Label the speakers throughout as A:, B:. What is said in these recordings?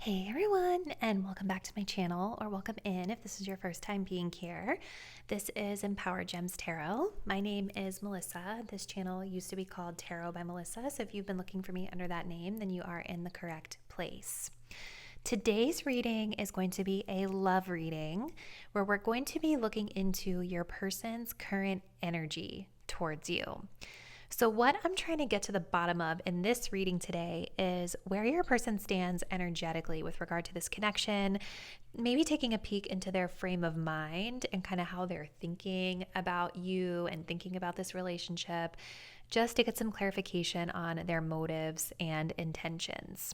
A: Hey everyone, and welcome back to my channel, or welcome in if this is your first time being here. This is Empower Gems Tarot. My name is Melissa. This channel used to be called Tarot by Melissa, so if you've been looking for me under that name, then you are in the correct place. Today's reading is going to be a love reading where we're going to be looking into your person's current energy towards you. So what I'm trying to get to the bottom of in this reading today is where your person stands energetically with regard to this connection, maybe taking a peek into their frame of mind and kind of how they're thinking about you and thinking about this relationship, just to get some clarification on their motives and intentions.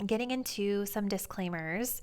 A: Getting into some disclaimers.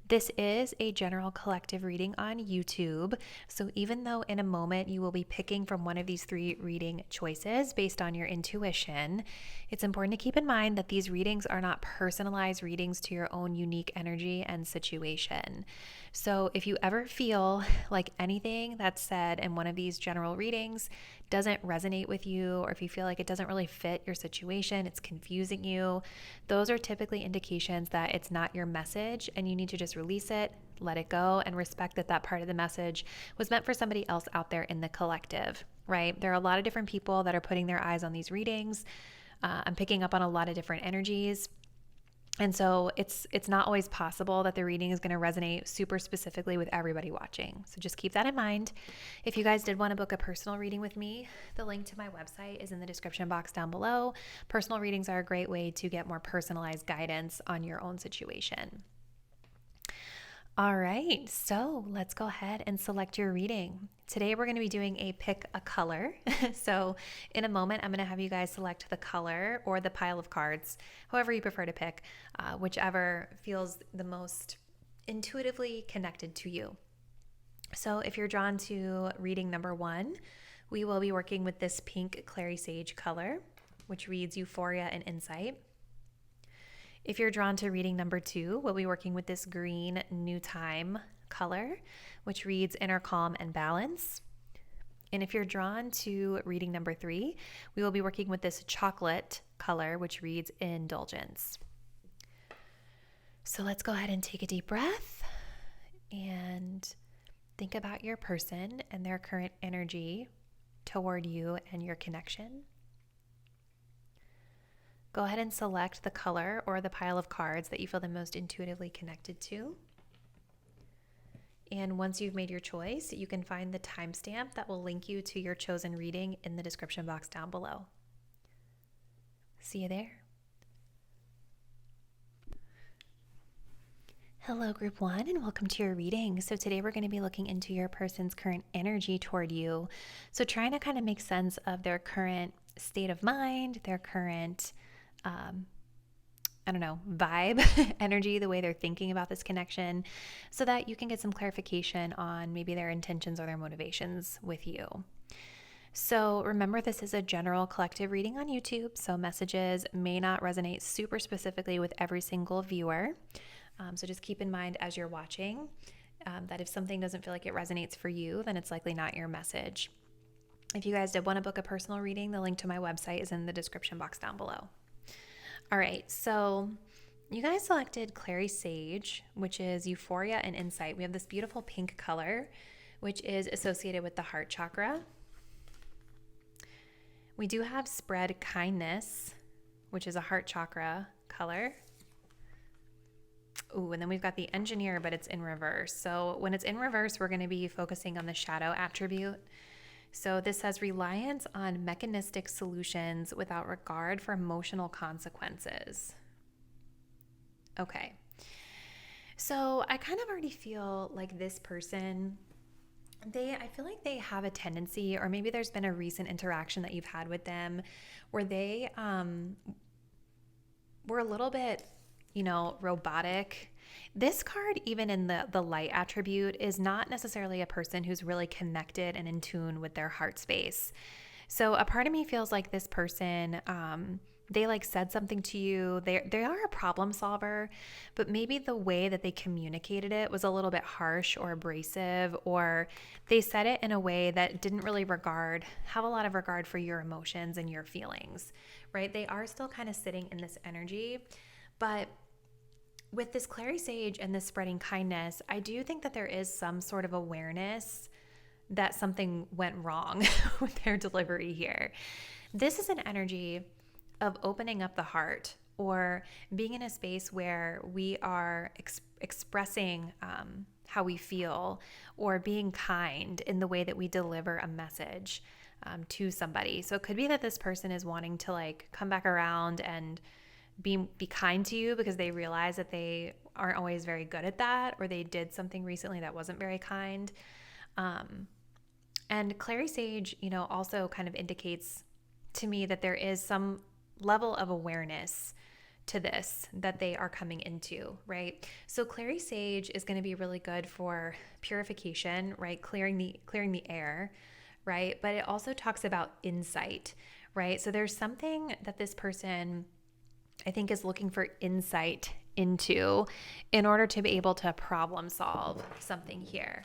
A: This is a general collective reading on YouTube, so even though in a moment you will be picking from one of these three reading choices based on your intuition, it's important to keep in mind that these readings are not personalized readings to your own unique energy and situation. So if you ever feel like anything that's said in one of these general readings doesn't resonate with you, or if you feel like it doesn't really fit your situation, it's confusing you, those are typically indications that it's not your message and you need to just release it, let it go, and respect that that part of the message was meant for somebody else out there in the collective, right? There are a lot of different people that are putting their eyes on these readings. I'm picking up on a lot of different energies. And so it's not always possible that the reading is going to resonate super specifically with everybody watching. So just keep that in mind. If you guys did want to book a personal reading with me, the link to my website is in the description box down below. Personal readings are a great way to get more personalized guidance on your own situation. All right, so let's go ahead and select your reading. Today we're going to be doing a pick a color. So in a moment, I'm going to have you guys select the color or the pile of cards, however you prefer to pick, whichever feels the most intuitively connected to you. So if you're drawn to reading number 1, we will be working with this pink Clary Sage color, which reads Euphoria and Insight. If you're drawn to reading number 2, we'll be working with this green New Thyme color, which reads Inner Calm and Balance. And if you're drawn to reading number 3, we will be working with this chocolate color, which reads Indulgence. So let's go ahead and take a deep breath and think about your person and their current energy toward you and your connection. Go ahead and select the color or the pile of cards that you feel the most intuitively connected to. And once you've made your choice, you can find the timestamp that will link you to your chosen reading in the description box down below. See you there. Hello, Group 1, and welcome to your reading. So today we're going to be looking into your person's current energy toward you. So trying to kind of make sense of their current state of mind, their current vibe, energy, the way they're thinking about this connection, so that you can get some clarification on maybe their intentions or their motivations with you. So remember, this is a general collective reading on YouTube, so messages may not resonate super specifically with every single viewer. So just keep in mind as you're watching that if something doesn't feel like it resonates for you, then it's likely not your message. If you guys did want to book a personal reading, the link to my website is in the description box down below. All right, so you guys selected Clary Sage, which is Euphoria and Insight. We have this beautiful pink color, which is associated with the heart chakra. We do have Spread Kindness, which is a heart chakra color. Ooh, and then we've got the Engineer, but it's in reverse. So when it's in reverse, we're going to be focusing on the shadow attribute. So this says reliance on mechanistic solutions without regard for emotional consequences. Okay. So I kind of already feel like this person, I feel like they have a tendency, or maybe there's been a recent interaction that you've had with them where they were a little bit, robotic. This card, even in the light attribute, is not necessarily a person who's really connected and in tune with their heart space. So a part of me feels like this person, they said something to you. They are a problem solver, but maybe the way that they communicated it was a little bit harsh or abrasive, or they said it in a way that didn't really have a lot of regard for your emotions and your feelings, right? They are still kind of sitting in this energy, but with this Clary Sage and this spreading kindness, I do think that there is some sort of awareness that something went wrong with their delivery here. This is an energy of opening up the heart, or being in a space where we are expressing how we feel, or being kind in the way that we deliver a message to somebody. So it could be that this person is wanting to like come back around and be kind to you because they realize that they aren't always very good at that, or they did something recently that wasn't very kind. And Clary Sage, also kind of indicates to me that there is some level of awareness to this that they are coming into, right? So Clary Sage is going to be really good for purification, right? Clearing the air, right? But it also talks about insight, right? So there's something that this person, I think, is looking for insight into in order to be able to problem solve something here.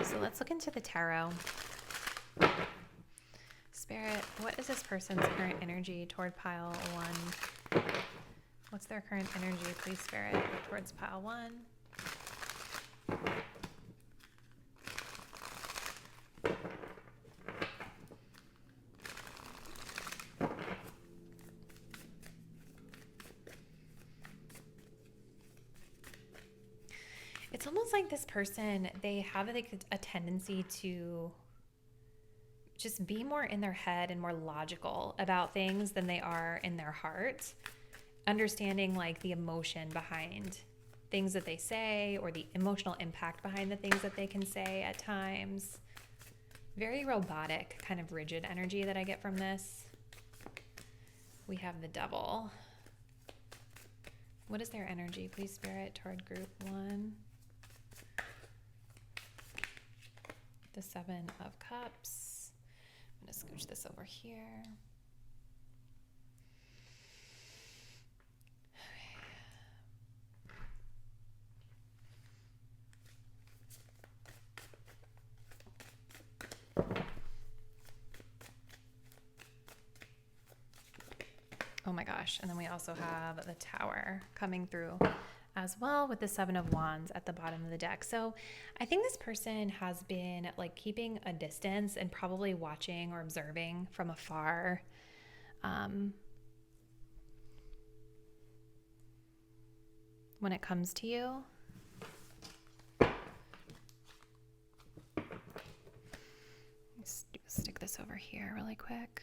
A: So let's look into the tarot. Spirit, what is this person's current energy toward pile 1? What's their current energy, please, Spirit, towards pile 1? It's almost like this person, they have like a tendency to just be more in their head and more logical about things than they are in their heart, understanding like the emotion behind things that they say, or the emotional impact behind the things that they can say at times. Very robotic, kind of rigid energy that I get from this. We have the Devil. What is their energy, please, Spirit, toward group 1? The 7 of Cups. I'm going to scooch this over here. Oh my gosh. And then we also have the Tower coming through as well, with the 7 of Wands at the bottom of the deck. So I think this person has been like keeping a distance and probably watching or observing from afar. When it comes to you. Let's stick this over here really quick.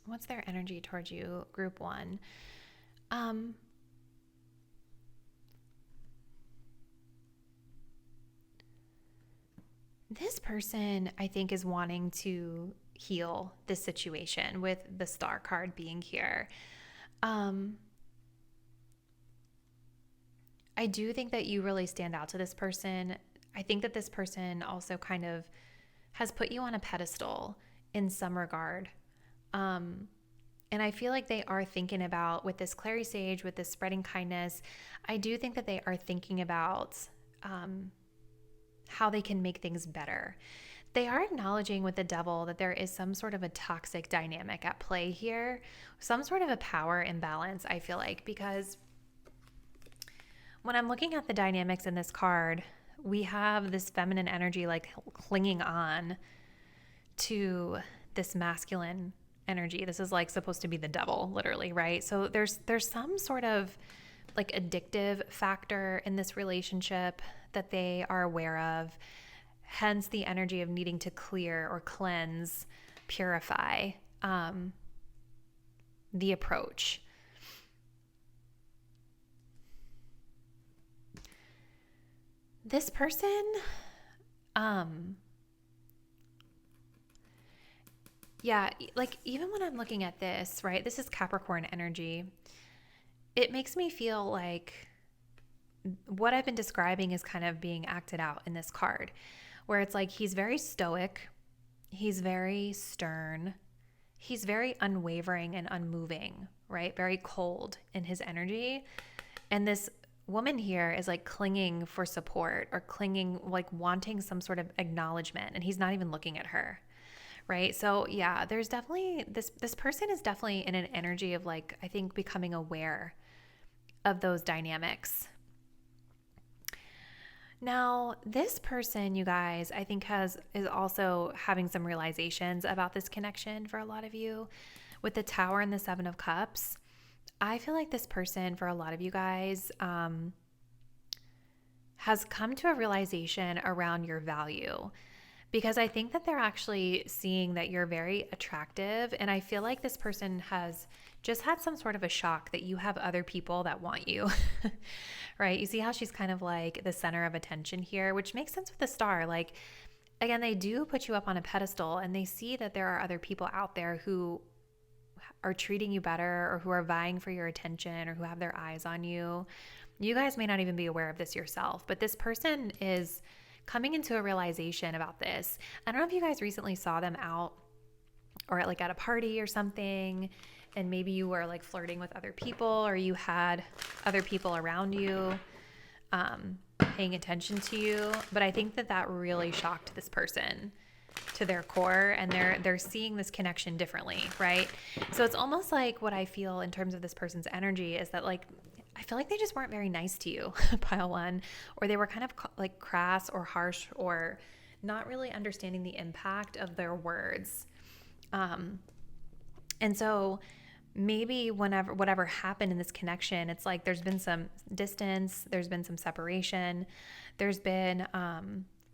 A: What's their energy towards you, group 1? This person, I think, is wanting to heal this situation with the Star card being here. I do think that you really stand out to this person. I think that this person also kind of has put you on a pedestal in some regard. And I feel like they are thinking about, with this Clary Sage, with this spreading kindness, I do think that they are thinking about how they can make things better. They are acknowledging with the Devil that there is some sort of a toxic dynamic at play here, some sort of a power imbalance, I feel like, because when I'm looking at the dynamics in this card, we have this feminine energy like clinging on to this masculine energy. This is like supposed to be the Devil, literally, right? So there's some sort of like addictive factor in this relationship that they are aware of, hence the energy of needing to clear or cleanse, purify the approach. This person, yeah, like even when I'm looking at this, right, this is Capricorn energy. It makes me feel like what I've been describing is kind of being acted out in this card, where it's like he's very stoic, he's very stern, he's very unwavering and unmoving, right? Very cold in his energy. And this woman here is like clinging for support, or clinging, like wanting some sort of acknowledgement, and he's not even looking at her, right? So yeah, there's definitely this person is definitely in an energy of like, I think, becoming aware of those dynamics. Now, this person, you guys, I think is also having some realizations about this connection for a lot of you. With the Tower and the Seven of Cups, I feel like this person, for a lot of you guys, has come to a realization around your value, because I think that they're actually seeing that you're very attractive. And I feel like this person has just had some sort of a shock that you have other people that want you, right? You see how she's kind of like the center of attention here, which makes sense with the Star. Like, again, they do put you up on a pedestal and they see that there are other people out there who are treating you better or who are vying for your attention or who have their eyes on you. You guys may not even be aware of this yourself, but this person is coming into a realization about this. I don't know if you guys recently saw them out or like at a party or something, and maybe you were like flirting with other people or you had other people around you paying attention to you. But I think that really shocked this person to their core, and they're seeing this connection differently, right? So it's almost like what I feel in terms of this person's energy is that, like, I feel like they just weren't very nice to you, pile one, or they were kind of like crass or harsh or not really understanding the impact of their words. And so maybe whatever happened in this connection, it's like there's been some distance, there's been some separation, there's been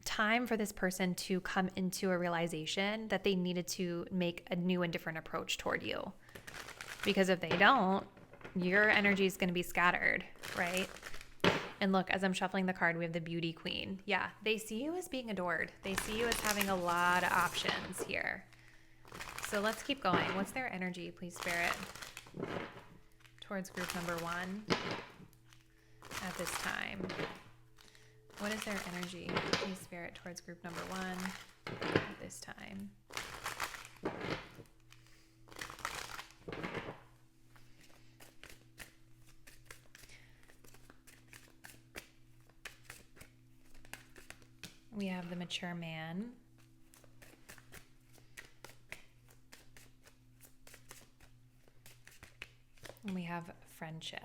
A: time for this person to come into a realization that they needed to make a new and different approach toward you. Because if they don't, your energy is going to be scattered, right? And look, as I'm shuffling the card, we have the Beauty Queen. Yeah, they see you as being adored. They see you as having a lot of options here. So let's keep going. What's their energy, please, Spirit, towards group number 1 at this time? What is their energy, please, Spirit, towards group number 1 at this time? We have the Mature Man. And we have Friendship.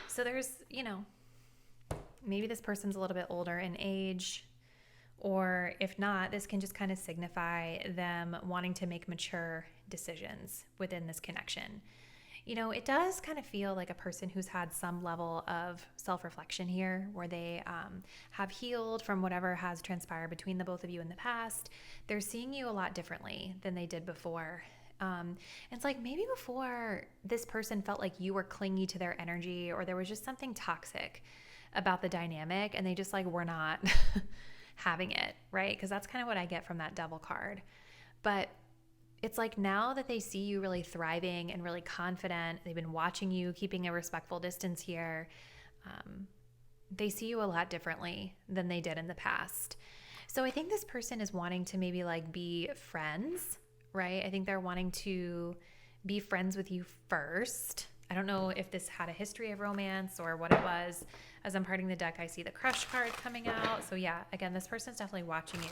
A: So there's, maybe this person's a little bit older in age, or if not, this can just kind of signify them wanting to make mature decisions within this connection. It does kind of feel like a person who's had some level of self-reflection here, where they have healed from whatever has transpired between the both of you in the past. They're seeing you a lot differently than they did before. It's like maybe before this person felt like you were clingy to their energy, or there was just something toxic about the dynamic, and they just like were not having it, right? Because that's kind of what I get from that Devil card. But it's like now that they see you really thriving and really confident, they've been watching you, keeping a respectful distance here. They see you a lot differently than they did in the past. So I think this person is wanting to maybe like be friends, right? I think they're wanting to be friends with you first. I don't know if this had a history of romance or what it was. As I'm parting the deck, I see the Crush card coming out. So yeah, again, this person's definitely watching you.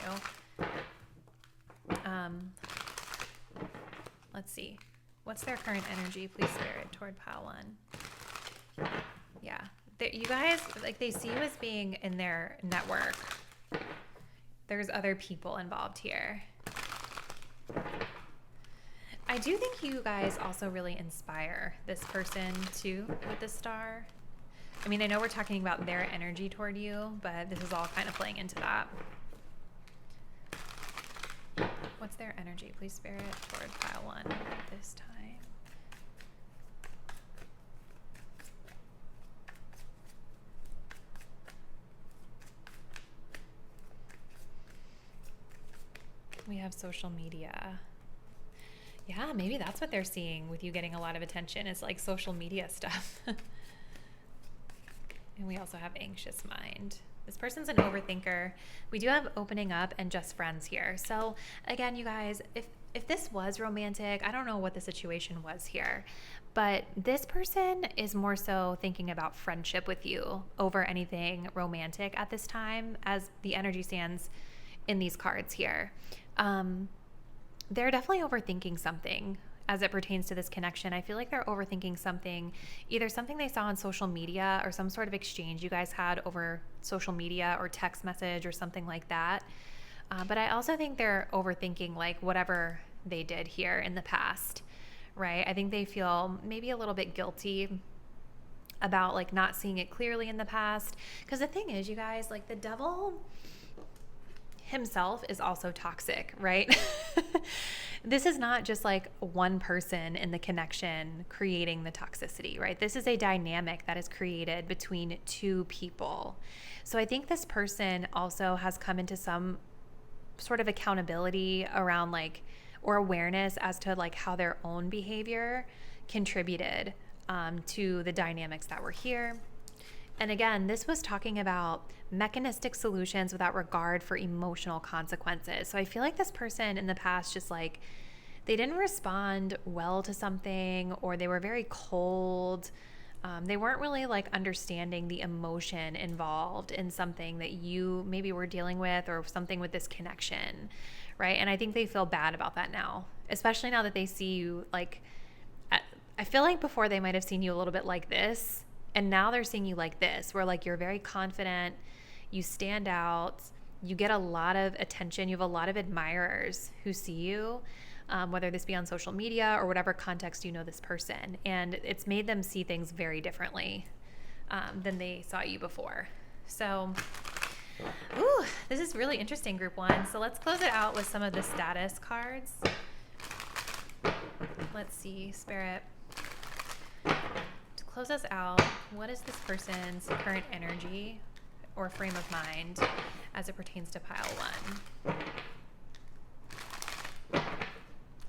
A: Let's see. What's their current energy, please, Spirit, toward pile 1? Yeah. You guys, like, they see you as being in their network. There's other people involved here. I do think you guys also really inspire this person, too, with the Star. I mean, I know we're talking about their energy toward you, but this is all kind of playing into that. What's their energy, please, Spirit, toward pile 1 at this time? We have social media. Yeah, maybe that's what they're seeing with you getting a lot of attention. It's like social media stuff. And we also have anxious mind. This person's an overthinker. We do have opening up and just friends here. So again, you guys, if this was romantic, I don't know what the situation was here, but this person is more so thinking about friendship with you over anything romantic at this time, as the energy stands. in these cards here. They're definitely overthinking something as it pertains to this connection. I feel like they're overthinking something, either something they saw on social media or some sort of exchange you guys had over social media or text message or something like that. But I also think they're overthinking like whatever they did here in the past, right? I think they feel maybe a little bit guilty about like not seeing it clearly in the past. Because the thing is, you guys, like the devil himself is also toxic, right? This is not just like one person in the connection creating the toxicity, right? This is a dynamic that is created between two people. So I think this person also has come into some sort of accountability around like, or awareness as to like how their own behavior contributed to the dynamics that were here. And again, this was talking about mechanistic solutions without regard for emotional consequences. So I feel like this person in the past just like, they didn't respond well to something, or they were very cold. They weren't really like understanding the emotion involved in something that you maybe were dealing with, or something with this connection, right? And I think they feel bad about that now, especially now that they see you like, I feel like before they might have seen you a little bit like this, and now they're seeing you like this, where like you're very confident, you stand out, you get a lot of attention, you have a lot of admirers who see you, whether this be on social media or whatever context you know this person. And it's made them see things very differently than they saw you before. So, ooh, this is really interesting, group one. So let's close it out with some of the status cards. Let's see, Spirit. To close us out, what is this person's current energy or frame of mind as it pertains to pile one?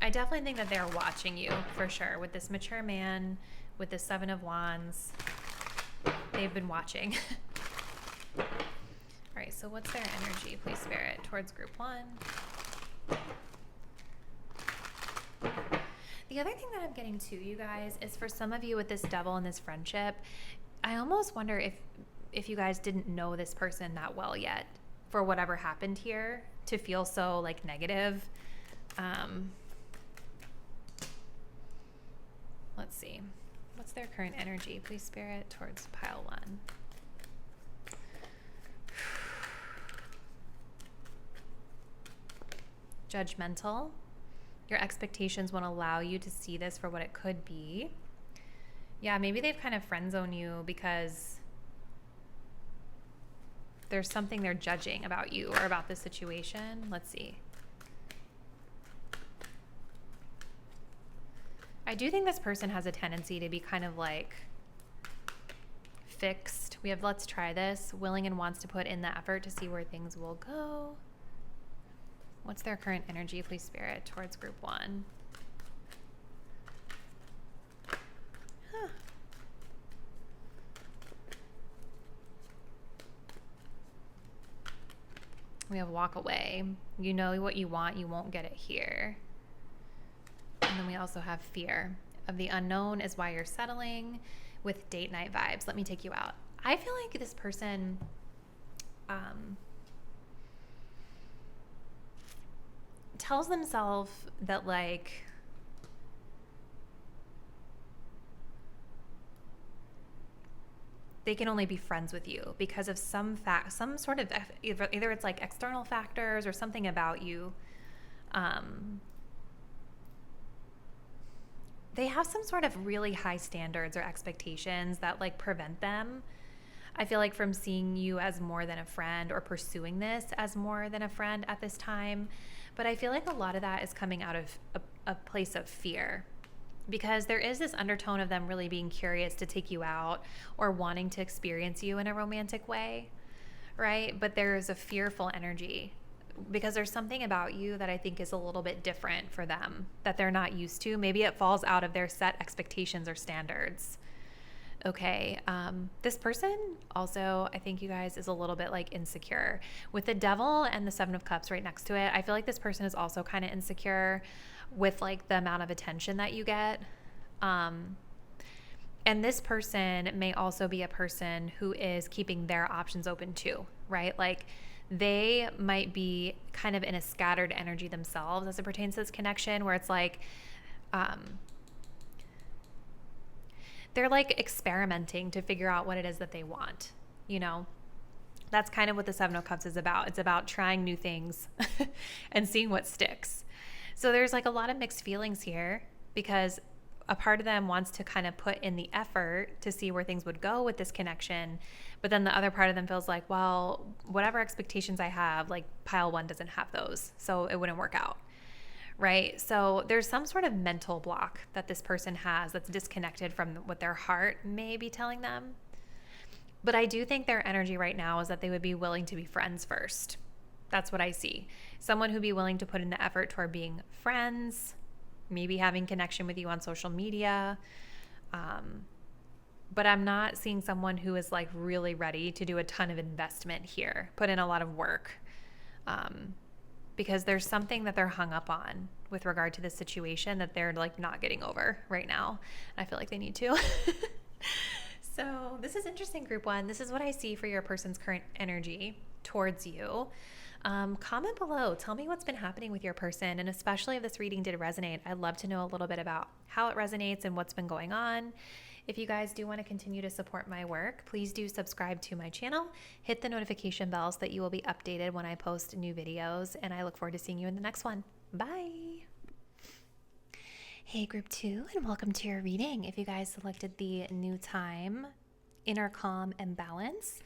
A: I definitely think that they're watching you for sure. With this mature man, with the 7 of Wands, they've been watching. All right, so what's their energy, please, Spirit, towards group one? The other thing that I'm getting to, you guys, is for some of you with this devil and this friendship, I almost wonder if you guys didn't know this person that well yet for whatever happened here to feel so like negative. Let's see. What's their current energy, please, Spirit, towards pile one? Judgmental. Your expectations won't allow you to see this for what it could be. Yeah, maybe they've kind of friend zoned you because there's something they're judging about you or about the situation. Let's see. I do think this person has a tendency to be kind of like fixed. We have let's try this, willing and wants to put in the effort to see where things will go. What's their current energy, please, Spirit, towards group one? Huh. We have walk away. You know what you want, you won't get it here. And then we also have fear of the unknown is why you're settling, with date night vibes. Let me take you out. I feel like this person tells themselves that like they can only be friends with you because of some sort of either it's like external factors or something about you. They have some sort of really high standards or expectations that like prevent them, I feel like, from seeing you as more than a friend or pursuing this as more than a friend at this time. But I feel like a lot of that is coming out of a place of fear, because there is this undertone of them really being curious to take you out or wanting to experience you in a romantic way, right? But there's a fearful energy because there's something about you that I think is a little bit different for them that they're not used to. Maybe it falls out of their set expectations or standards. Okay. This person also, I think, you guys, is a little bit like insecure with the devil and the 7 of Cups right next to it. I feel like this person is also kind of insecure with like the amount of attention that you get. And this person may also be a person who is keeping their options open too, right? Like they might be kind of in a scattered energy themselves as it pertains to this connection, where it's like, they're like experimenting to figure out what it is that they want, you know? That's kind of what the Seven of Cups is about. It's about trying new things and seeing what sticks. So there's like a lot of mixed feelings here, because a part of them wants to kind of put in the effort to see where things would go with this connection. But then the other part of them feels like, well, whatever expectations I have, like pile one doesn't have those, so it wouldn't work out. Right? So there's some sort of mental block that this person has that's disconnected from what their heart may be telling them. But I do think their energy right now is that they would be willing to be friends first. That's what I see. Someone who'd be willing to put in the effort toward being friends, maybe having connection with you on social media. But I'm not seeing someone who is like really ready to do a ton of investment here, put in a lot of work. Because there's something that they're hung up on with regard to this situation that they're like not getting over right now. I feel like they need to. So this is interesting, group one. This is what I see for your person's current energy towards you. Comment below. Tell me what's been happening with your person. And especially if this reading did resonate, I'd love to know a little bit about how it resonates and what's been going on. If you guys do want to continue to support my work, please do subscribe to my channel. Hit the notification bell so that you will be updated when I post new videos. And I look forward to seeing you in the next one. Bye. Hey, group two, and welcome to your reading. If you guys selected the new Thyme, inner calm and balance,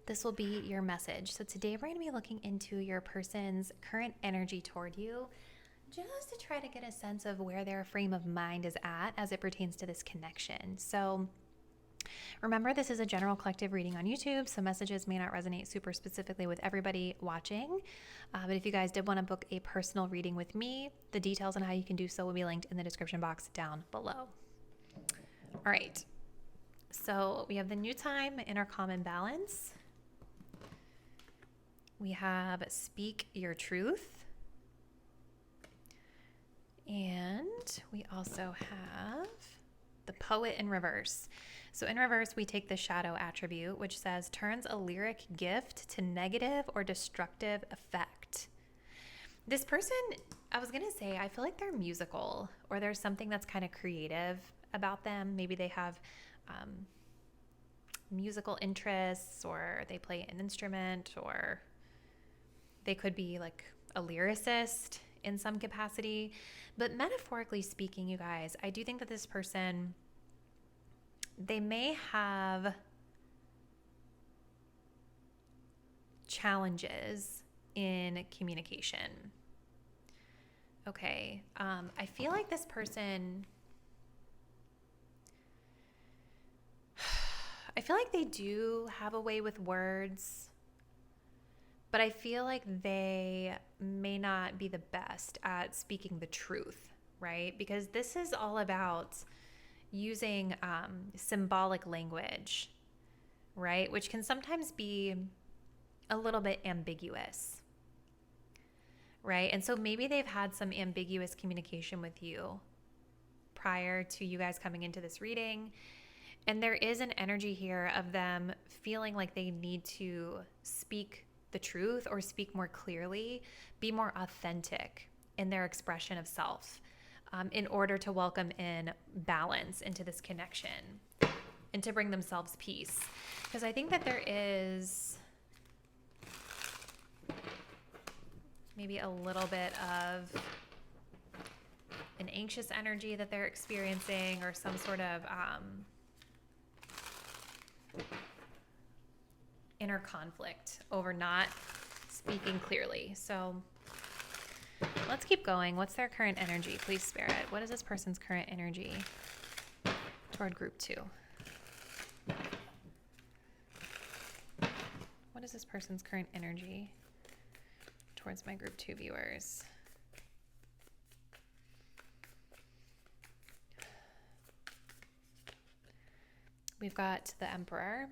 A: this will be your message. So today we're going to be looking into your person's current energy toward you, just to try to get a sense of where their frame of mind is at as it pertains to this connection. So remember, this is a general collective reading on YouTube, so messages may not resonate super specifically with everybody watching. But if you guys did want to book a personal reading with me, the details on how you can do so will be linked in the description box down below. All right. So we have the new Thyme, inner calm and balance. We have speak your truth. And we also have the poet in reverse. So in reverse, we take the shadow attribute, which says turns a lyric gift to negative or destructive effect. This person, I was going to say, I feel like they're musical, or there's something that's kind of creative about them. Maybe they have musical interests, or they play an instrument, or they could be like a lyricist in some capacity. But metaphorically speaking, you guys, I do think that this person, they may have challenges in communication. Okay. I feel like this person, I feel like they do have a way with words, but I feel like they may not be the best at speaking the truth, right? Because this is all about using symbolic language, right? Which can sometimes be a little bit ambiguous, right? And so maybe they've had some ambiguous communication with you prior to you guys coming into this reading. And there is an energy here of them feeling like they need to speak the truth or speak more clearly, be more authentic in their expression of self, in order to welcome in balance into this connection and to bring themselves peace. Because I think that there is maybe a little bit of an anxious energy that they're experiencing, or some sort of inner conflict over not speaking clearly. So let's keep going. What's their current energy? Please, Spirit. What is this person's current energy toward group two? What is this person's current energy towards my group two viewers? We've got the Emperor.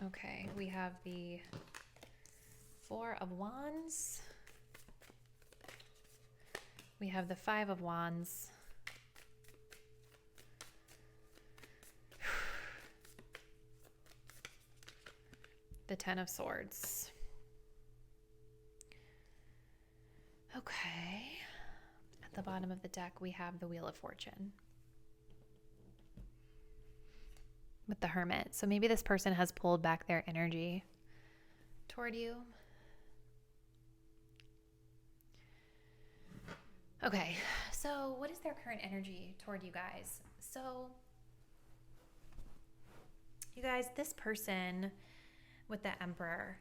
A: Okay, we have the Four of Wands. We have the Five of Wands. the Ten of Swords. Okay. At the bottom of the deck, we have the Wheel of Fortune with the Hermit. So maybe this person has pulled back their energy toward you. Okay, so what is their current energy toward you guys? So, you guys, this person with the Emperor,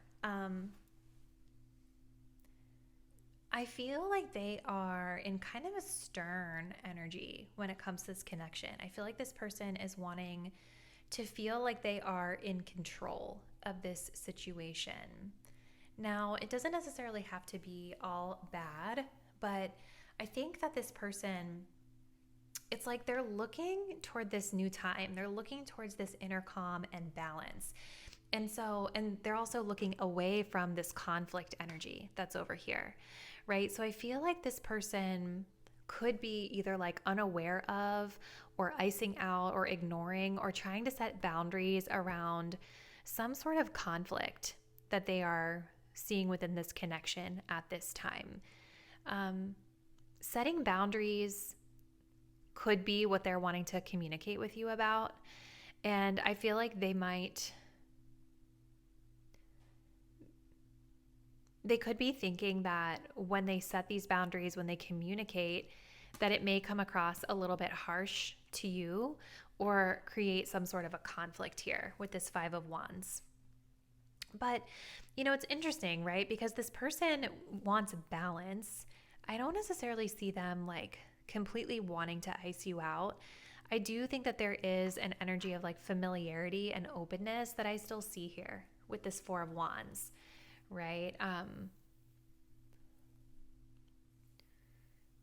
A: I feel like they are in kind of a stern energy when it comes to this connection. I feel like this person is wanting to feel like they are in control of this situation. Now, it doesn't necessarily have to be all bad, but I think that this person, it's like they're looking toward this new time. They're looking towards this inner calm and balance. And they're also looking away from this conflict energy that's over here, right? So I feel like this person could be either like unaware of or icing out or ignoring or trying to set boundaries around some sort of conflict that they are seeing within this connection at this time. Setting boundaries could be what they're wanting to communicate with you about. And I feel like they could be thinking that when they set these boundaries, when they communicate, that it may come across a little bit harsh to you or create some sort of a conflict here with this Five of Wands. But, it's interesting, right? Because this person wants balance. I don't necessarily see them like completely wanting to ice you out. I do think that there is an energy of like familiarity and openness that I still see here with this Four of Wands, right?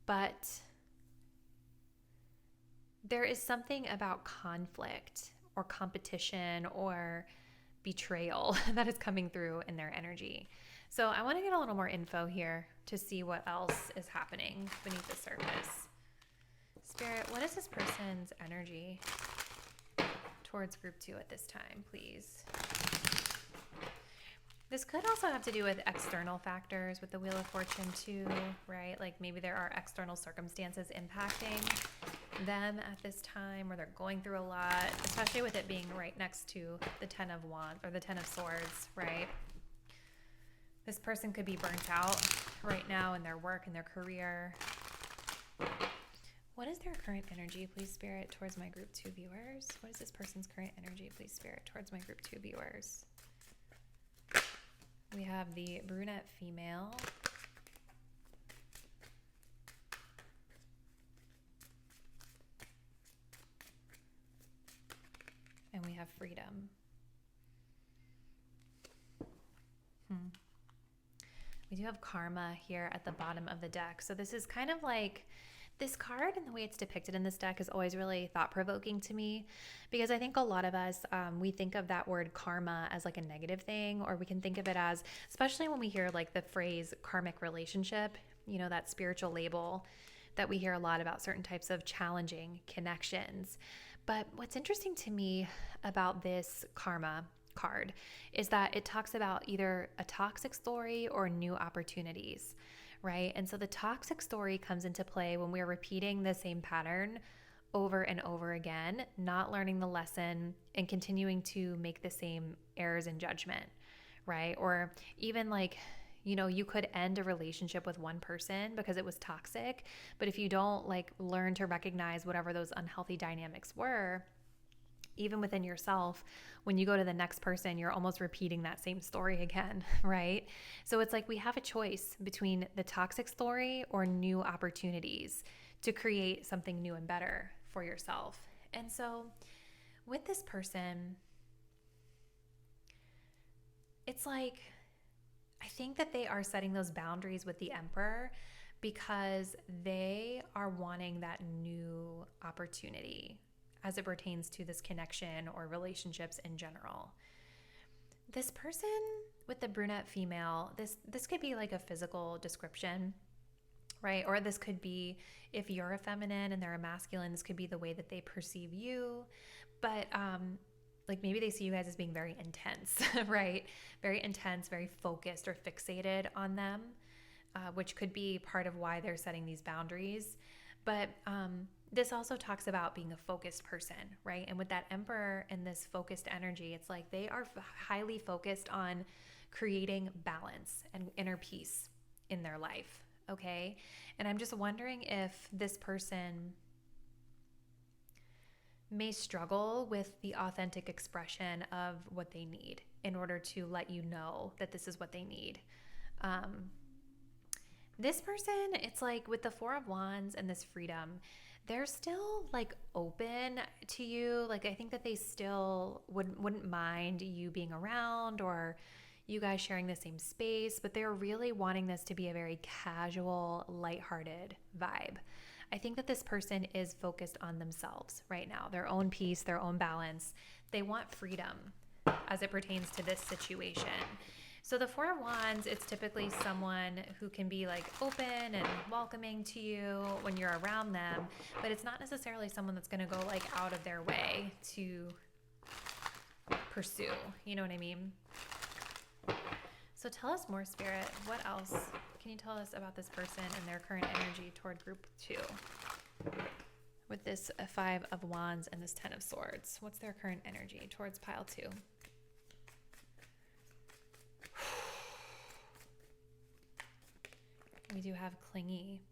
A: But there is something about conflict or competition or betrayal that is coming through in their energy. So I want to get a little more info here to see what else is happening beneath the surface. Spirit, what is this person's energy towards group 2 at this time, please? This could also have to do with external factors with the Wheel of Fortune too, right? Like maybe there are external circumstances impacting them at this time, or they're going through a lot, especially with it being right next to the Ten of Wands or the Ten of Swords, right? This person could be burnt out right now in their work and their career. What is their current energy, please, Spirit, towards my group 2 viewers? What is this person's current energy, please, Spirit, towards my group 2 viewers? We have the brunette female. And we have freedom. We do have karma here at the bottom of the deck. So this is kind of like, this card and the way it's depicted in this deck is always really thought-provoking to me, because I think a lot of us, we think of that word karma as like a negative thing, or we can think of it as, especially when we hear like the phrase karmic relationship, that spiritual label that we hear a lot about certain types of challenging connections. But what's interesting to me about this karma card is that it talks about either a toxic story or new opportunities, right? And so the toxic story comes into play when we're repeating the same pattern over and over again, not learning the lesson and continuing to make the same errors in judgment, right? Or even like, you could end a relationship with one person because it was toxic, but if you don't like learn to recognize whatever those unhealthy dynamics were, even within yourself, when you go to the next person, you're almost repeating that same story again, right? So it's like we have a choice between the toxic story or new opportunities to create something new and better for yourself. And so with this person, it's like, I think that they are setting those boundaries with the Emperor because they are wanting that new opportunity as it pertains to this connection or relationships in general. This person with the brunette female, this could be like a physical description, right? Or this could be, if you're a feminine and they're a masculine, this could be the way that they perceive you. But like maybe they see you guys as being very intense, right? Very intense, very focused or fixated on them, which could be part of why they're setting these boundaries. But this also talks about being a focused person, right? And with that Emperor and this focused energy, it's like they are highly focused on creating balance and inner peace in their life, okay? And I'm just wondering if this person may struggle with the authentic expression of what they need in order to let you know that this is what they need. This person, it's like with the Four of Wands and this freedom, they're still like open to you. Like I think that they still wouldn't mind you being around or you guys sharing the same space, but they're really wanting this to be a very casual, lighthearted vibe. I think that this person is focused on themselves right now, their own peace, their own balance. They want freedom as it pertains to this situation. So the Four of Wands, it's typically someone who can be like open and welcoming to you when you're around them, but it's not necessarily someone that's going to go like out of their way to pursue. You know what I mean? So tell us more, Spirit. What else can you tell us about this person and their current energy toward group 2? With this Five of Wands and this Ten of Swords, what's their current energy towards pile 2? We do have clingy.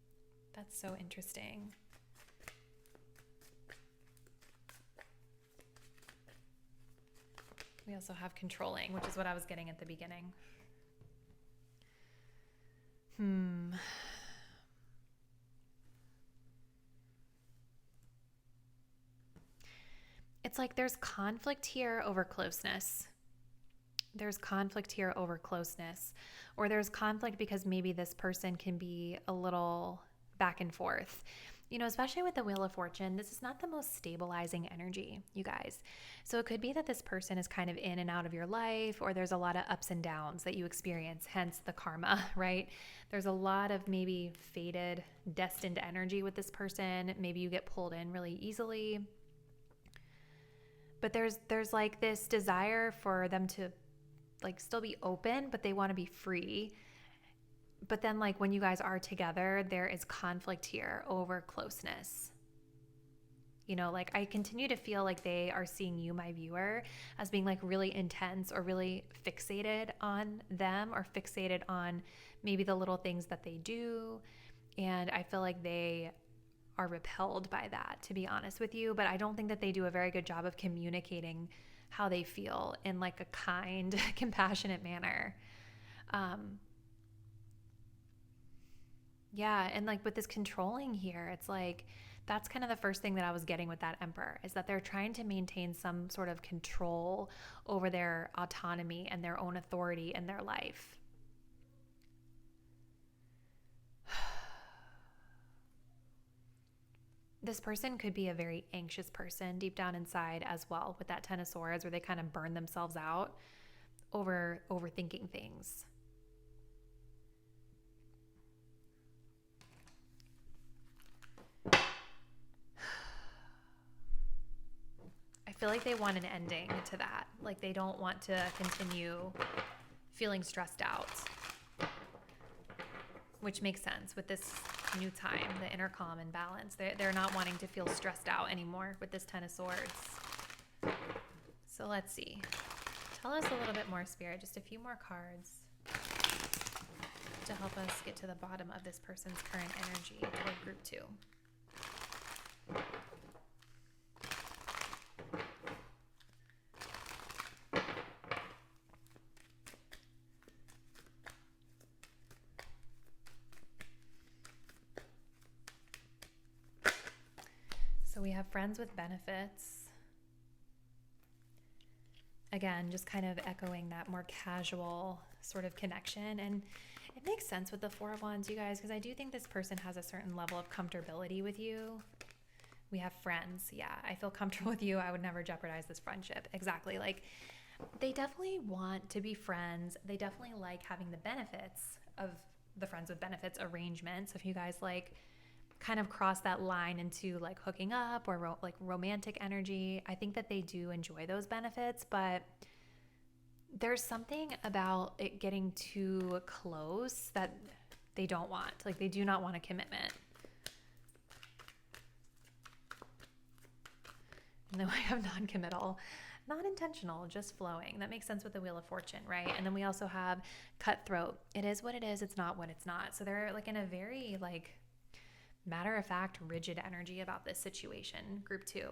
A: That's so interesting. We also have controlling, which is what I was getting at the beginning. It's like there's conflict here over closeness. There's conflict here over closeness, or there's conflict because maybe this person can be a little back and forth. You know, especially with the Wheel of Fortune, this is not the most stabilizing energy, you guys. So it could be that this person is kind of in and out of your life, or there's a lot of ups and downs that you experience, hence the karma, right? There's a lot of maybe fated, destined energy with this person. Maybe you get pulled in really easily. But there's like this desire for them to like still be open, but they want to be free. But then like when you guys are together, there is conflict here over closeness. You know, like I continue to feel like they are seeing you, my viewer, as being like really intense or really fixated on them or fixated on maybe the little things that they do. And I feel like they are repelled by that, to be honest with you. But I don't think that they do a very good job of communicating how they feel in like a kind, compassionate manner. Yeah, and like with this controlling here, it's like that's kind of the first thing that I was getting with that Emperor, is that they're trying to maintain some sort of control over their autonomy and their own authority in their life. This person could be a very anxious person deep down inside as well, with that Ten of Swords, where they kind of burn themselves out over overthinking things. I feel like they want an ending to that. Like they don't want to continue feeling stressed out, which makes sense with this new time, the inner calm and balance. They're not wanting to feel stressed out anymore with this Ten of Swords. So let's see. Tell us a little bit more, Spirit, just a few more cards to help us get to the bottom of this person's current energy toward group 2. So we have friends with benefits. Again, just kind of echoing that more casual sort of connection. And it makes sense with the Four of Wands, you guys, because I do think this person has a certain level of comfortability with you. We have friends. Yeah, I feel comfortable with you. I would never jeopardize this friendship. Exactly. Like they definitely want to be friends. They definitely like having the benefits of the friends with benefits arrangement. So if you guys like kind of cross that line into like hooking up or like romantic energy. I think that they do enjoy those benefits, but there's something about it getting too close that they don't want. Like they do not want a commitment. And then we have non-committal, not intentional, just flowing. That makes sense with the Wheel of Fortune, right? And then we also have cutthroat. It is what it is. It's not what it's not. So they're like in a very like matter-of-fact, rigid energy about this situation, group 2.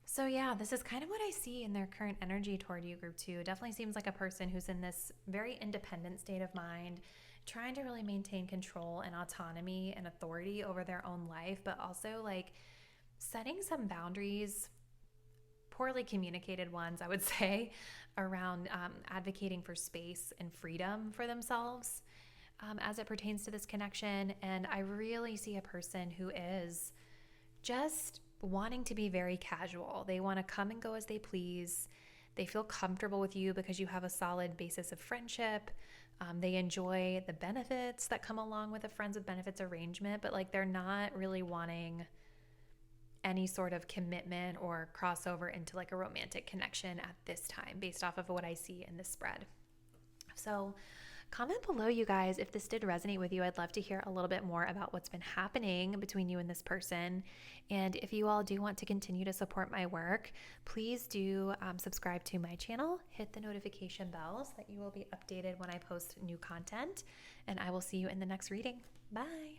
A: So yeah, this is kind of what I see in their current energy toward you, group 2. Definitely seems like a person who's in this very independent state of mind, trying to really maintain control and autonomy and authority over their own life, but also like setting some boundaries, poorly communicated ones, I would say, around advocating for space and freedom for themselves as it pertains to this connection. And I really see a person who is just wanting to be very casual. They want to come and go as they please. They feel comfortable with you because you have a solid basis of friendship. They enjoy the benefits that come along with a friends with benefits arrangement, but like they're not really wanting any sort of commitment or crossover into like a romantic connection at this time, based off of what I see in this spread. So comment below, you guys, if this did resonate with you. I'd love to hear a little bit more about what's been happening between you and this person. And if you all do want to continue to support my work, please do subscribe to my channel, hit the notification bell so that you will be updated when I post new content. And I will see you in the next reading. Bye.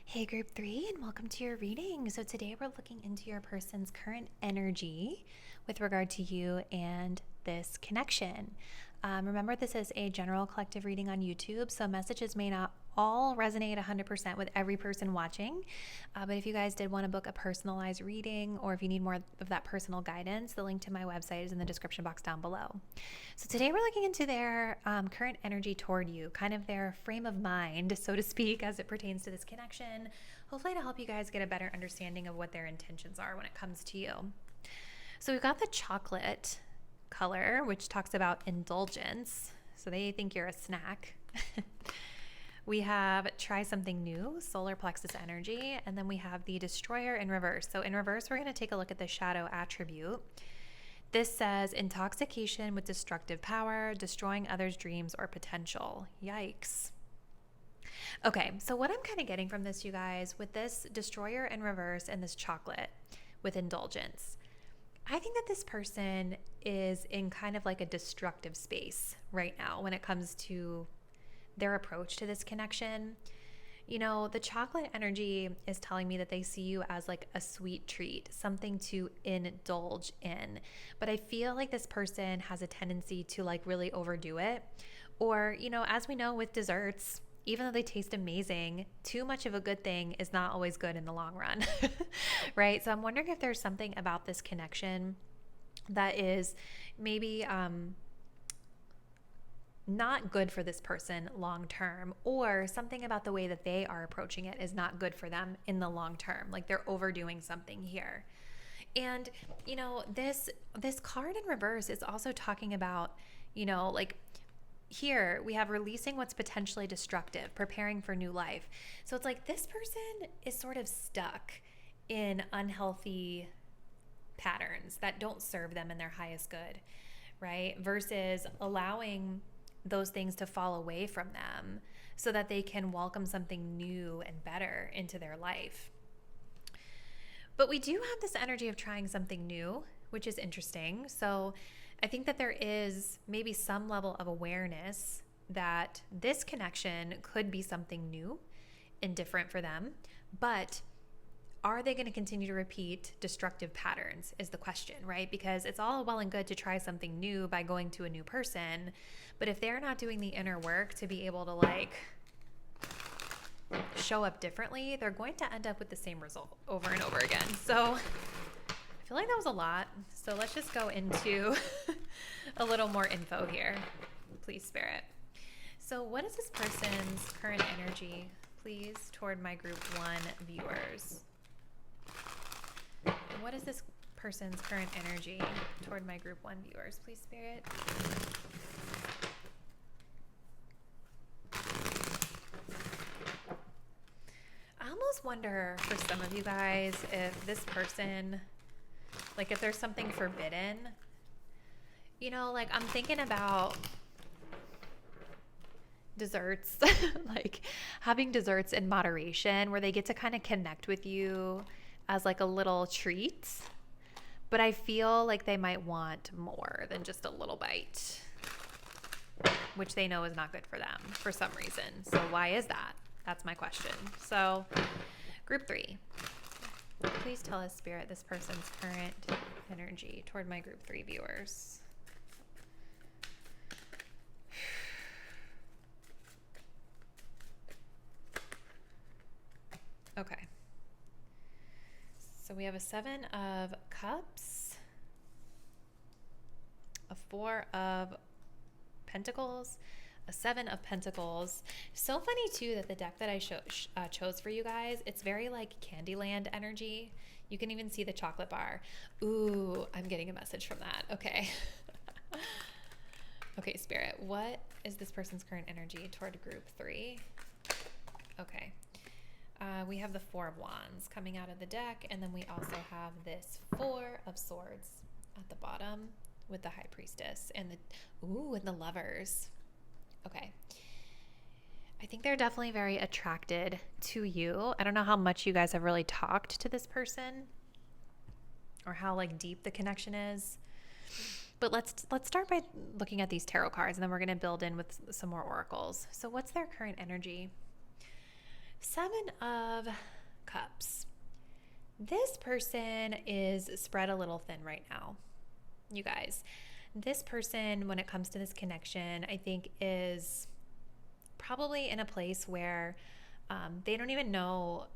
A: Hey group 3, and welcome to your reading. So today we're looking into your person's current energy with regard to you and this connection. Remember, this is a general collective reading on YouTube, so messages may not all resonate 100% with every person watching. But if you guys did want to book a personalized reading, or if you need more of that personal guidance, the link to my website is in the description box down below. So today we're looking into their current energy toward you, kind of their frame of mind, so to speak, as it pertains to this connection, hopefully to help you guys get a better understanding of what their intentions are when it comes to you. So we've got the chocolate color, which talks about indulgence. So they think you're a snack. We have try something new, solar plexus energy, and then we have the destroyer in reverse. So in reverse, we're going to take a look at the shadow attribute. This says intoxication with destructive power, destroying others' dreams or potential. Yikes. Okay, so what I'm kind of getting from this, you guys, with this destroyer in reverse and this chocolate with indulgence, I think that this person is in kind of like a destructive space right now when it comes to their approach to this connection. You know, the chocolate energy is telling me that they see you as like a sweet treat, something to indulge in. But I feel like this person has a tendency to like really overdo it. Or, you know, as we know with desserts, even though they taste amazing, too much of a good thing is not always good in the long run, right? So I'm wondering if there's something about this connection that is maybe not good for this person long term, or something about the way that they are approaching it is not good for them in the long term. Like they're overdoing something here. And, you know, this card in reverse is also talking about, you know, like, here we have releasing what's potentially destructive, preparing for new life. So it's like this person is sort of stuck in unhealthy patterns that don't serve them in their highest good, right? Versus allowing those things to fall away from them so that they can welcome something new and better into their life. But we do have this energy of trying something new, which is interesting. So I think that there is maybe some level of awareness that this connection could be something new and different for them, but are they going to continue to repeat destructive patterns is the question, right? Because it's all well and good to try something new by going to a new person, but if they're not doing the inner work to be able to like show up differently, they're going to end up with the same result over and over again. So I feel like that was a lot. So let's just go into a little more info here. Please, Spirit. So what is this person's current energy, please, toward my group 1 viewers? What is this person's current energy toward my group 1 viewers, please, Spirit? almost wonder for some of you guys if this person, like if there's something forbidden, you know, like I'm thinking about desserts, like having desserts in moderation where they get to kind of connect with you as like a little treat. But I feel like they might want more than just a little bite, which they know is not good for them for some reason. So why is that? That's my question. So group 3, please tell us, Spirit, this person's current energy toward my group 3 viewers. Okay. So we have a 7 of Cups, a 4 of Pentacles, a 7 of Pentacles. So funny too that the deck that I chose for you guys, it's very like Candyland energy. You can even see the chocolate bar. Ooh, I'm getting a message from that. Okay. Okay, Spirit, what is this person's current energy toward group 3? Okay. We have the 4 of Wands coming out of the deck, and then we also have this 4 of Swords at the bottom with the High Priestess and the Lovers. Okay. I think they're definitely very attracted to you. I don't know how much you guys have really talked to this person or how like deep the connection is. But let's start by looking at these tarot cards, and then we're going to build in with some more oracles. So what's their current energy? 7 of Cups. This person is spread a little thin right now. You guys, this person, when it comes to this connection, I think is probably in a place where they don't even know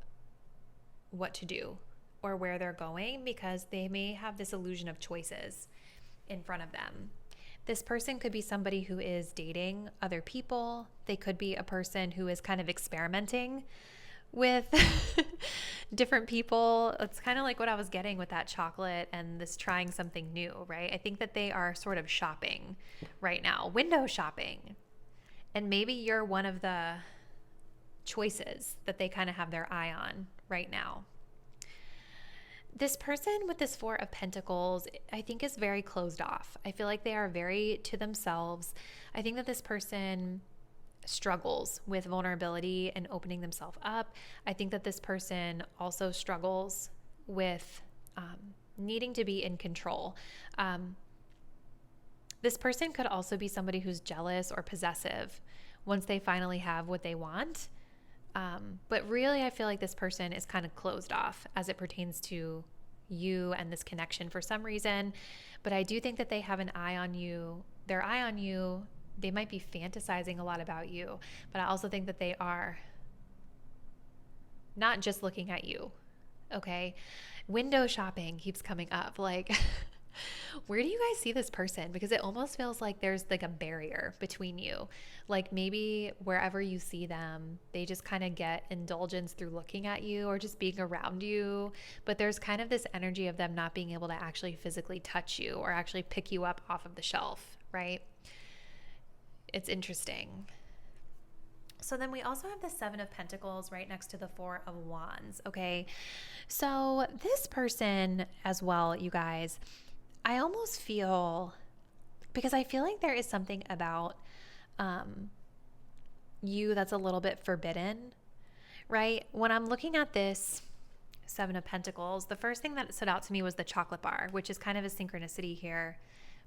A: what to do or where they're going because they may have this illusion of choices in front of them. This person could be somebody who is dating other people. They could be a person who is kind of experimenting with different people. It's kind of like what I was getting with that chocolate and this trying something new, right? I think that they are sort of shopping right now, window shopping. And maybe you're one of the choices that they kind of have their eye on right now. This person with this 4 of Pentacles, I think is very closed off. I feel like they are very to themselves. I think that this person struggles with vulnerability and opening themselves up. I think that this person also struggles with needing to be in control. This person could also be somebody who's jealous or possessive once they finally have what they want. But really, I feel like this person is kind of closed off as it pertains to you and this connection for some reason. But I do think that they have an eye on you. Their eye on you, they might be fantasizing a lot about you. But I also think that they are not just looking at you. Okay? Window shopping keeps coming up. Like, where do you guys see this person? Because it almost feels like there's like a barrier between you. Like maybe wherever you see them, they just kind of get indulgence through looking at you or just being around you. But there's kind of this energy of them not being able to actually physically touch you or actually pick you up off of the shelf, right? It's interesting. So then we also have the 7 of Pentacles right next to the 4 of Wands, okay? So this person as well, you guys, I almost feel, because I feel like there is something about you that's a little bit forbidden, right? When I'm looking at this 7 of Pentacles, the first thing that stood out to me was the chocolate bar, which is kind of a synchronicity here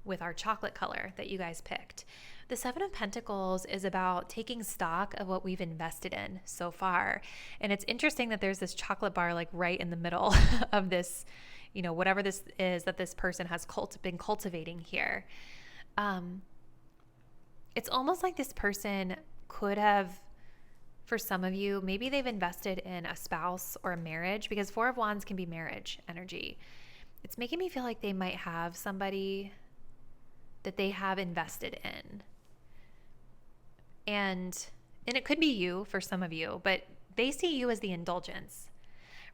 A: with our chocolate color that you guys picked. The 7 of Pentacles is about taking stock of what we've invested in so far. And it's interesting that there's this chocolate bar like right in the middle of this, you know, whatever this is that this person has been cultivating here. It's almost like this person could have, for some of you, maybe they've invested in a spouse or a marriage, because 4 of Wands can be marriage energy. It's making me feel like they might have somebody that they have invested in. And it could be you for some of you, but they see you as the indulgence,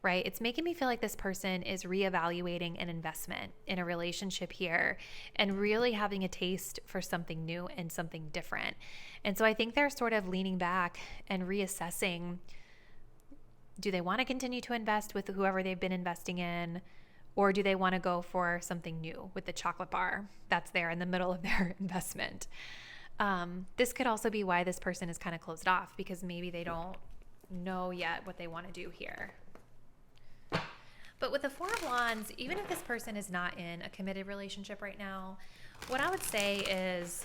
A: right? It's making me feel like this person is reevaluating an investment in a relationship here and really having a taste for something new and something different. And so I think they're sort of leaning back and reassessing Do they want to continue to invest with whoever they've been investing in? Or do they want to go for something new with the chocolate bar that's there in the middle of their investment? This could also be why this person is kind of closed off, because maybe they don't know yet what they want to do here. But with the Four of Wands, even if this person is not in a committed relationship right now, what I would say is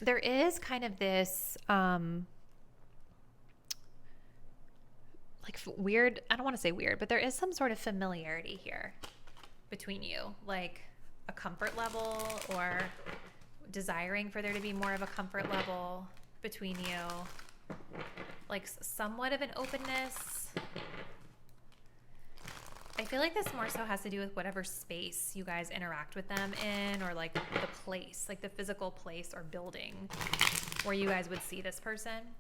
A: there is kind of this like weird, I don't want to say weird, but there is some sort of familiarity here between you, like a comfort level, or desiring for there to be more of a comfort level between you, like somewhat of an openness. I feel like this more so has to do with whatever space you guys interact with them in, or like the place, like the physical place or building where you guys would see this person.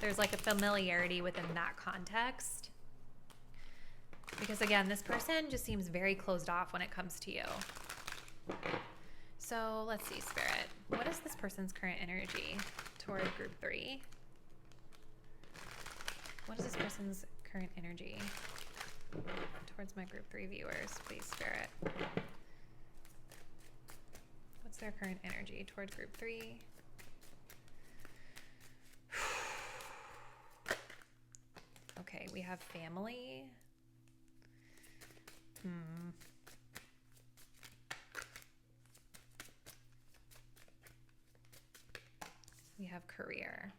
A: There's like a familiarity within that context. Because again, this person just seems very closed off when it comes to you. So let's see, Spirit. What is this person's current energy toward group 3? What is this person's current energy towards my group 3 viewers, please, Spirit? What's their current energy toward group 3? Okay, we have family. We have career.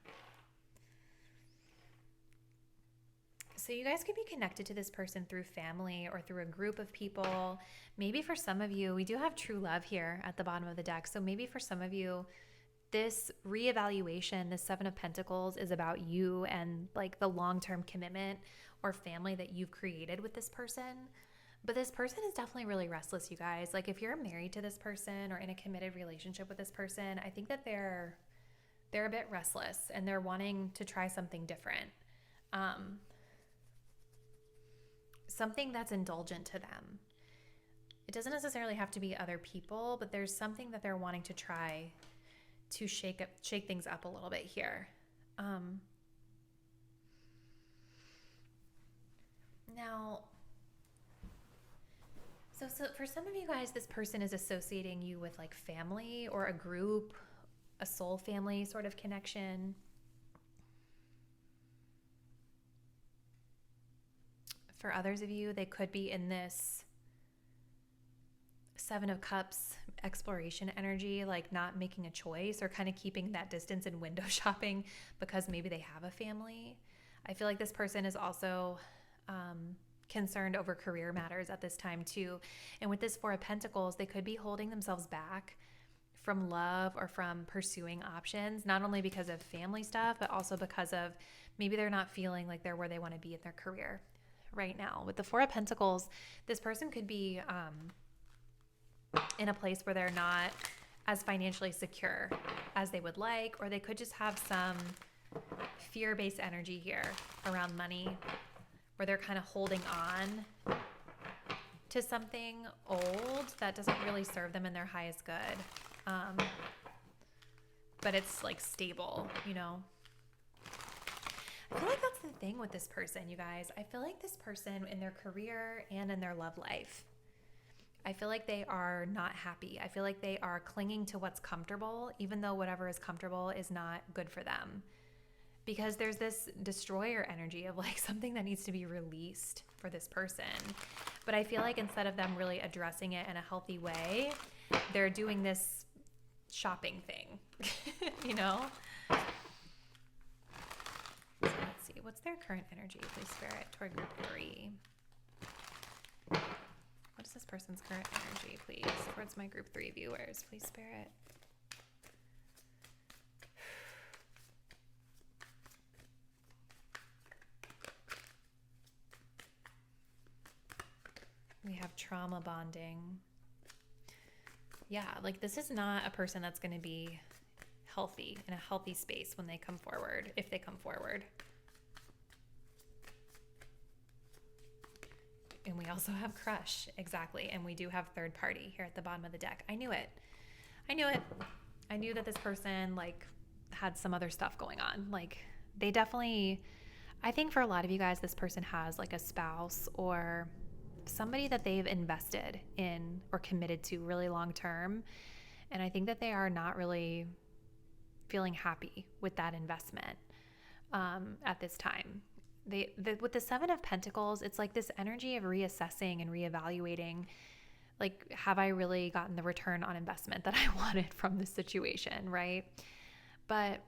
A: So you guys could be connected to this person through family or through a group of people. Maybe for some of you, we do have true love here at the bottom of the deck. So maybe for some of you, this reevaluation, this Seven of Pentacles, is about you and like the long-term commitment or family that you've created with this person. But this person is definitely really restless, you guys. Like if you're married to this person or in a committed relationship with this person, I think that they're a bit restless and they're wanting to try something different. Something that's indulgent to them. It doesn't necessarily have to be other people, but there's something that they're wanting to try to shake things up a little bit here. Now, so for some of you guys, this person is associating you with like family or a group, a soul family sort of connection. For others of you, they could be in this Seven of Cups exploration energy, like not making a choice or kind of keeping that distance and window shopping because maybe they have a family. I feel like this person is also concerned over career matters at this time too. And with this Four of Pentacles, they could be holding themselves back from love or from pursuing options, not only because of family stuff, but also because of maybe they're not feeling like they're where they want to be in their career right now. With the Four of Pentacles, this person could be in a place where they're not as financially secure as they would like, or they could just have some fear-based energy here around money, where they're kind of holding on to something old that doesn't really serve them in their highest good. But it's like stable, you know? I feel like that's the thing with this person, you guys. I feel like this person in their career and in their love life, I feel like they are not happy. I feel like they are clinging to what's comfortable, even though whatever is comfortable is not good for them. Because there's this destroyer energy of like something that needs to be released for this person. But I feel like instead of them really addressing it in a healthy way, they're doing this shopping thing, you know? So let's see, what's their current energy, please, Spirit, toward group 3? What is this person's current energy, please, towards my group 3 viewers, please, Spirit? We have trauma bonding. Yeah, like this is not a person that's going to be healthy, in a healthy space when they come forward, if they come forward. And we also have crush, exactly. And we do have third party here at the bottom of the deck. I knew it. I knew it. I knew that this person like had some other stuff going on. Like They definitely, I think for a lot of you guys, this person has like a spouse or somebody that they've invested in or committed to really long term. And I think that they are not really feeling happy with that investment at this time. With the Seven of Pentacles, it's like this energy of reassessing and reevaluating. Like, have I really gotten the return on investment that I wanted from this situation, right? But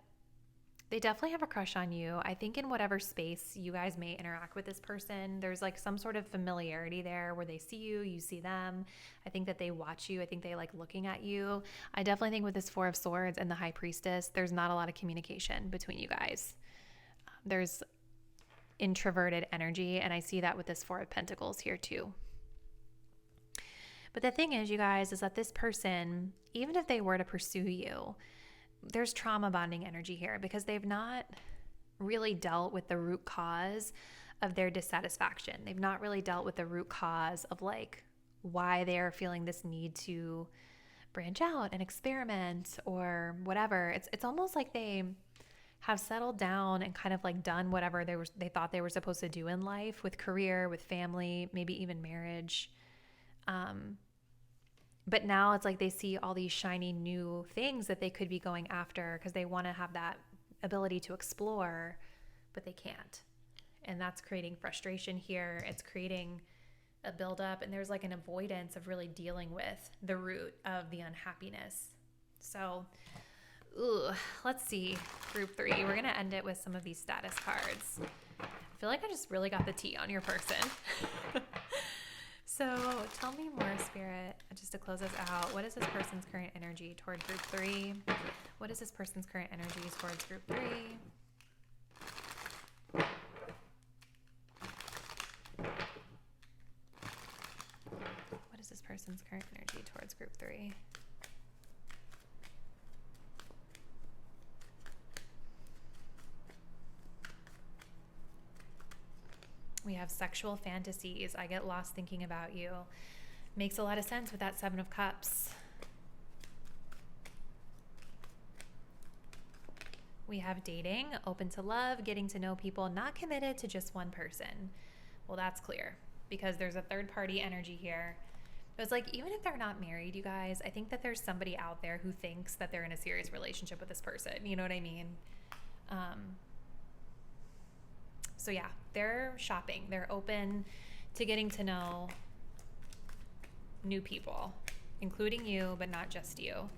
A: they definitely have a crush on you. I think in whatever space you guys may interact with this person, there's like some sort of familiarity there where they see you, you see them. I think that they watch you. I think they like looking at you. I definitely think with this Four of Swords and the High Priestess, there's not a lot of communication between you guys. There's introverted energy, and I see that with this Four of Pentacles here too. But the thing is, you guys, is that this person, even if they were to pursue you, there's trauma bonding energy here because they've not really dealt with the root cause of their dissatisfaction. They've not really dealt with the root cause of like why they're feeling this need to branch out and experiment or whatever. It's almost like they have settled down and kind of like done whatever they thought they were supposed to do in life, with career, with family, maybe even marriage. But now it's like they see all these shiny new things that they could be going after because they want to have that ability to explore, but they can't. And that's creating frustration here. It's creating a buildup, and there's like an avoidance of really dealing with the root of the unhappiness. So, let's see, group 3. We're going to end it with some of these status cards. I feel like I just really got the tea on your person. So tell me more, Spirit, just to close us out. What is this person's current energy toward group 3? What is this person's current energy towards group 3? What is this person's current energy towards group 3? We have sexual fantasies. I get lost thinking about you. Makes a lot of sense with that Seven of Cups. We have dating, open to love, getting to know people, not committed to just one person. Well, that's clear because there's a third party energy here. It's like, even if they're not married, you guys, I think that there's somebody out there who thinks that they're in a serious relationship with this person. You know what I mean? So yeah, they're shopping. They're open to getting to know new people, including you, but not just you.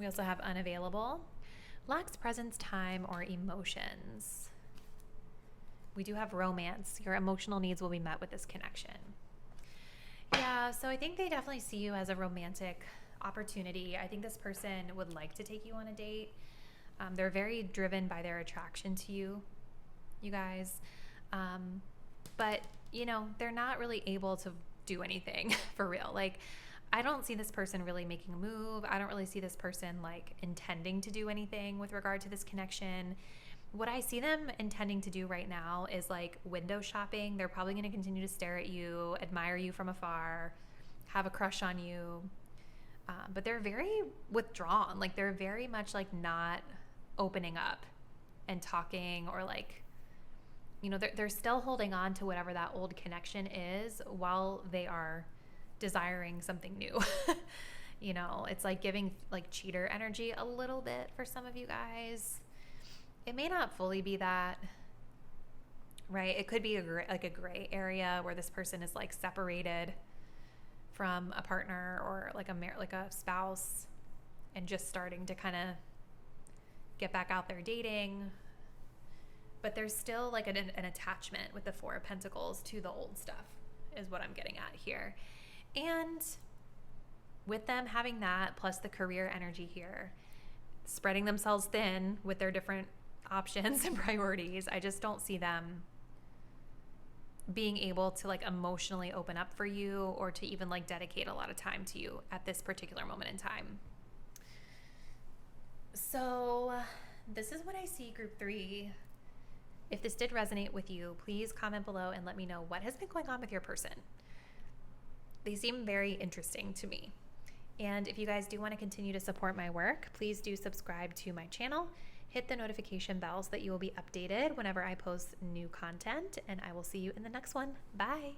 A: We also have unavailable, lacks presence, time, or emotions. We do have romance. Your emotional needs will be met with this connection. Yeah, so I think they definitely see you as a romantic opportunity. I think this person would like to take you on a date. They're very driven by their attraction to you, you guys. But, you know, they're not really able to do anything for real. Like, I don't see this person really making a move. I don't really see this person like intending to do anything with regard to this connection. What I see them intending to do right now is like window shopping. They're probably going to continue to stare at you, admire you from afar, have a crush on you. But they're very withdrawn. Like, they're very much like not opening up and talking, or like, you know, they're still holding on to whatever that old connection is while they are desiring something new. You know, it's like giving like cheater energy a little bit for some of you guys. It may not fully be that, right? It could be a gray area where this person is like separated from a partner or like a spouse and just starting to kind of get back out there dating. But there's still like an attachment with the Four of Pentacles to the old stuff is what I'm getting at here. And with them having that, plus the career energy here, spreading themselves thin with their different options and priorities, I just don't see them being able to like emotionally open up for you or to even like dedicate a lot of time to you at this particular moment in time. So this is what I see, group 3. If this did resonate with you, please comment below and let me know what has been going on with your person. They seem very interesting to me. And if you guys do want to continue to support my work, please do subscribe to my channel. Hit the notification bell so that you will be updated whenever I post new content, and I will see you in the next one. Bye.